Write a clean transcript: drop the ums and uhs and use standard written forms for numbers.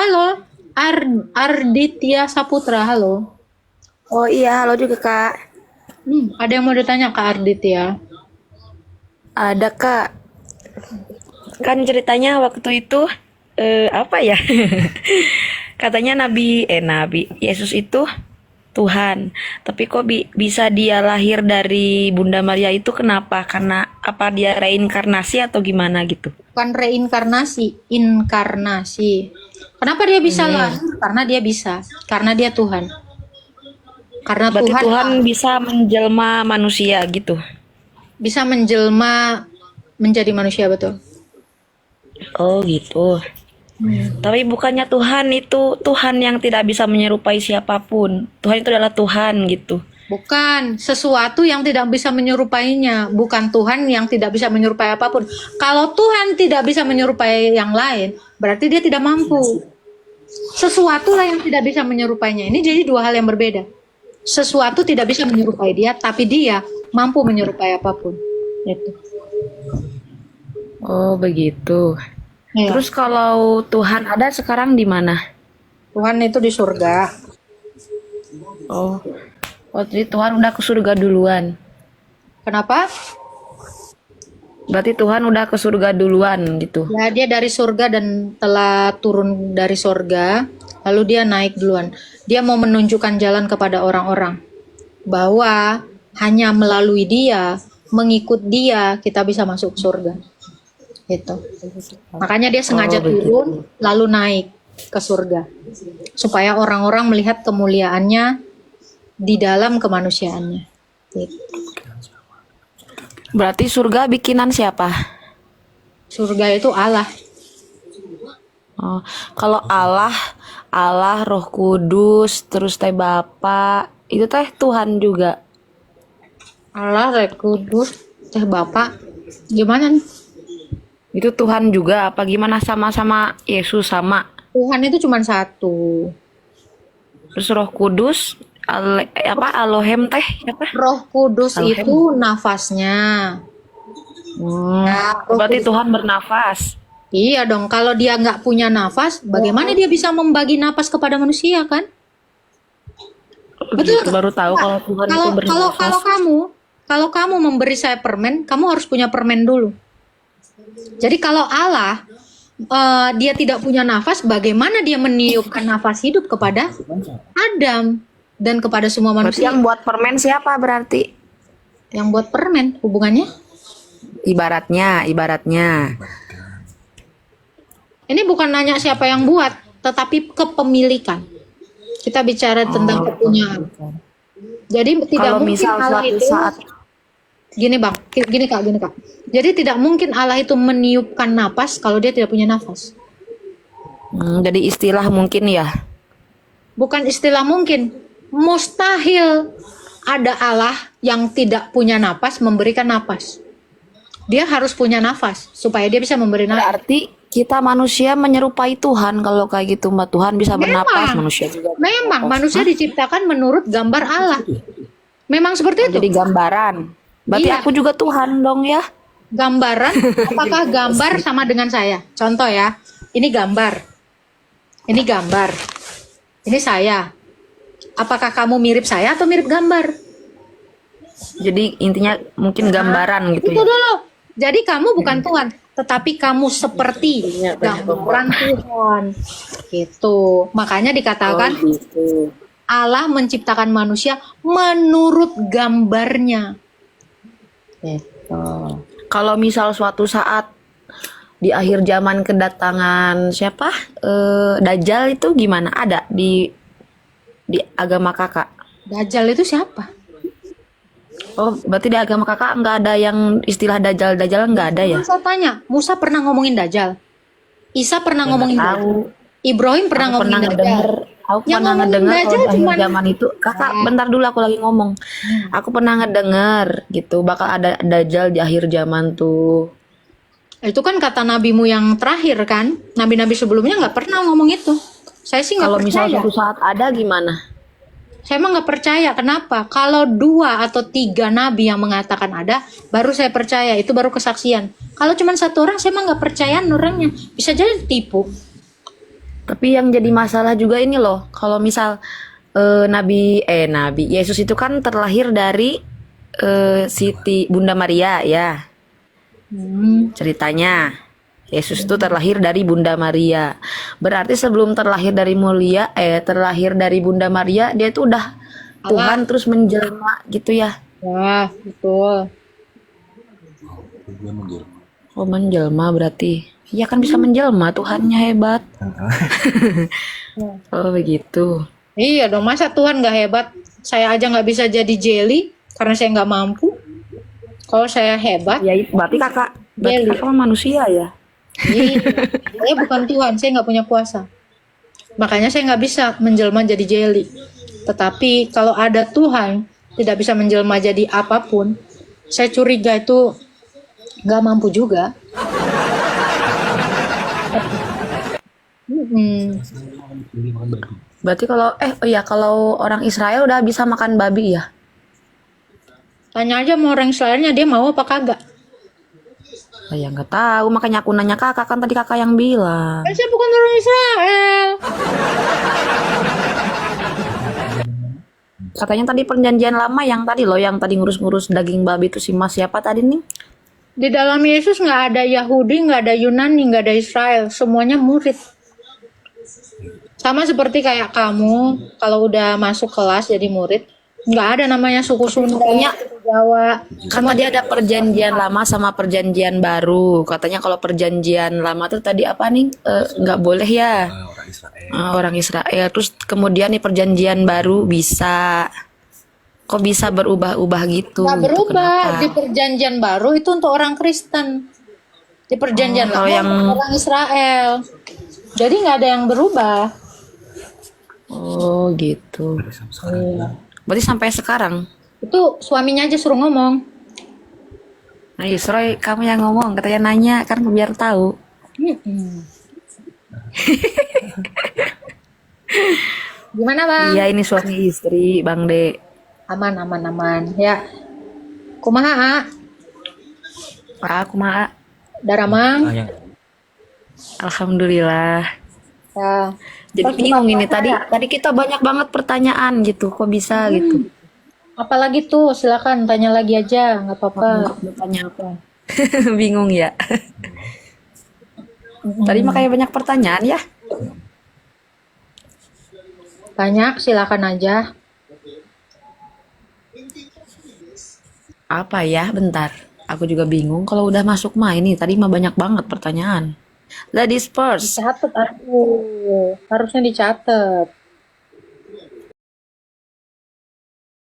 Halo, Arditya Saputra, halo. Oh iya, halo juga Kak. Ada yang mau ditanya Kak Arditya? Ada Kak. Kan ceritanya waktu itu apa ya? Katanya Nabi Yesus itu Tuhan. Tapi kok bisa dia lahir dari Bunda Maria itu kenapa? Karena apa dia reinkarnasi atau gimana gitu? Bukan reinkarnasi, inkarnasi. Kenapa dia bisa lahir? Karena dia bisa, karena dia Tuhan. Karena Berarti Tuhan Tuhan bisa menjelma manusia gitu. bisa menjelma menjadi manusia, betul. Oh gitu. Tapi bukannya Tuhan itu Tuhan yang tidak bisa menyerupai siapapun. Tuhan itu adalah Tuhan gitu. Bukan sesuatu yang tidak bisa menyerupainya, bukan Tuhan yang tidak bisa menyerupai apapun. Kalau Tuhan tidak bisa menyerupai yang lain, berarti dia tidak mampu. Sesuatu lah yang tidak bisa menyerupainya. Ini jadi dua hal yang berbeda. Sesuatu tidak bisa menyerupai dia, tapi dia mampu menyerupai apapun. Itu. Oh begitu. Ya. Terus kalau Tuhan ada sekarang di mana? Tuhan itu di surga. Oh, jadi Tuhan udah ke surga duluan. Kenapa? Berarti Tuhan udah ke surga duluan gitu. Ya, dia dari surga dan telah turun dari surga, lalu dia naik duluan. Dia mau menunjukkan jalan kepada orang-orang bahwa hanya melalui dia, mengikut dia, kita bisa masuk surga. Gitu. Makanya dia sengaja turun lalu naik ke surga supaya orang-orang melihat kemuliaannya di dalam kemanusiaannya. Gitu. Berarti surga bikinan siapa? Surga itu Allah. Oh, kalau Allah Roh Kudus, terus teh Bapa, itu teh Tuhan juga. Allah, Roh Kudus, Teh Bapak. Gimana nih? Itu Tuhan juga apa gimana sama-sama Yesus sama? Tuhan itu cuma satu. Terus Roh Kudus Alohem teh apa? Roh Kudus Elohim. itu nafasnya. Berarti Tuhan bernafas. Iya dong, kalau dia nggak punya nafas, bagaimana dia bisa membagi nafas kepada manusia kan? Betul. Baru tahu kalau Tuhan itu Kalau bernafas. kalau kamu memberi saya permen, kamu harus punya permen dulu. Jadi kalau Allah dia tidak punya nafas, bagaimana dia meniupkan nafas hidup kepada Adam dan kepada semua Berarti manusia? yang buat permen siapa berarti? Yang buat permen hubungannya? Ibaratnya. Ini bukan nanya siapa yang buat, tetapi kepemilikan. Kita bicara tentang kepunyaan. Jadi tidak Kalau mungkin misal Allah suatu itu saat gini kak. Jadi tidak mungkin Allah itu meniupkan napas kalau dia tidak punya nafas. jadi istilah mungkin ya. Bukan istilah mungkin, mustahil ada Allah yang tidak punya napas memberikan napas. Dia harus punya nafas supaya dia bisa memberi nafas. Berarti kita manusia menyerupai Tuhan kalau kayak gitu, Mbak. Tuhan bisa bernapas, manusia juga. Memang manusia diciptakan menurut gambar Allah. Memang seperti itu. Jadi gambaran. Berarti Iya. aku juga Tuhan dong ya. Gambaran, apakah gambar sama dengan saya? Contoh ya, ini gambar. Ini saya. Apakah kamu mirip saya atau mirip gambar? Jadi intinya mungkin gambaran gitu Itu ya. dulu. Jadi kamu bukan Tuhan, tetapi kamu seperti gambaran Tuhan. Gitu. Makanya dikatakan Gitu. Allah menciptakan manusia menurut gambarnya. Gitu. Kalau misal suatu saat di akhir zaman kedatangan siapa? Dajjal itu gimana? Ada di agama kakak? Dajjal itu siapa? Oh, berarti di agama kakak nggak ada yang istilah Dajjal nggak ada ya? Saya tanya, Musa pernah ngomongin Dajjal? Isa pernah ngomongin tahu. Dajjal? Ibrahim pernah Aku ngomongin pernah Dajjal? ngedenger, aku Yang pernah ngomongin ngedenger Dajjal kalau di cuman- zaman itu, kakak bentar dulu aku lagi ngomong. Aku pernah ngedenger gitu, bakal ada Dajjal di akhir zaman tuh. Itu kan kata nabimu yang terakhir kan? Nabi-nabi sebelumnya nggak pernah ngomong itu. Saya sih nggak Kalau misal percaya. suatu saat ada gimana? Saya emang nggak percaya. Kenapa? Kalau 2 atau 3 nabi yang mengatakan ada, baru saya percaya. Itu baru kesaksian. Kalau cuma 1 orang, saya emang nggak percaya orangnya. Bisa jadi tipu. Tapi yang jadi masalah juga ini loh, kalau misal Nabi Yesus itu kan terlahir dari Siti Bunda Maria ya, Hmm, ceritanya. Yesus itu terlahir dari Bunda Maria. Berarti sebelum terlahir dari Bunda Maria, dia itu udah Allah. Tuhan terus menjelma gitu ya. Ya, betul. Dia menjelma. Oh, menjelma berarti. Ya kan bisa menjelma, Tuhannya hebat. Oh, begitu. Iya dong, masa Tuhan nggak hebat? Saya aja nggak bisa jadi jelly karena saya nggak mampu. Kalau saya hebat, Ya, berarti jelly. kakak mah manusia ya. Iya, saya bukan Tuhan, saya nggak punya kuasa. Makanya saya nggak bisa menjelma jadi jelly. Tetapi kalau ada Tuhan tidak bisa menjelma jadi apapun, saya curiga itu nggak mampu juga. Mm-mm. Jadi makan babi. Berarti kalau orang Israel udah bisa makan babi ya? Tanya aja sama orang Israelnya dia mau apa kagak. Saya nggak tahu, makanya aku nanya kakak, kan tadi kakak yang bilang. Kan saya bukan orang Israel. Katanya tadi perjanjian lama yang tadi loh, yang tadi ngurus-ngurus daging babi itu si Mas siapa tadi nih? Di dalam Yesus nggak ada Yahudi, nggak ada Yunani, nggak ada Israel. Semuanya murid. Sama seperti kayak kamu, kalau udah masuk kelas jadi murid, nggak ada namanya suku Sunda, Pokoknya suku Jawa. kan tadi ada perjanjian lama sama perjanjian baru. Katanya kalau perjanjian lama tuh tadi apa nih? Nggak boleh ya. Orang Israel. Orang Israel. Terus kemudian nih perjanjian baru bisa. Kok bisa berubah-ubah gitu? Nggak Gitu, berubah. kenapa? Di perjanjian baru itu untuk orang Kristen. Di perjanjian Kalau lama yang untuk orang Israel. Jadi nggak ada yang berubah. oh gitu. Dari sampai sekarang juga. Berarti sampai sekarang. Itu suaminya aja suruh ngomong. Nah, Yusroy, kamu yang ngomong, katanya nanya kan biar tahu. Mm-mm. Gimana bang? Iya, ini suami istri, Bang De. Aman, aman, aman. Ya, kumaha, Aku mah, Daramang. Yang alhamdulillah. Ya. Jadi Terus bingung buka ini puasa tadi. ya? Tadi kita banyak banget pertanyaan gitu. Kok bisa gitu? Apalagi tuh, silakan tanya lagi aja, nggak apa-apa. Mau tanya apa? Bingung ya. Tadi makanya banyak pertanyaan ya. Banyak, silakan aja. Apa ya? Bentar. Aku juga bingung. Kalau udah masuk mah ini tadi mah banyak banget pertanyaan. Ladies first. Dicatat, aduh. Harusnya dicatat.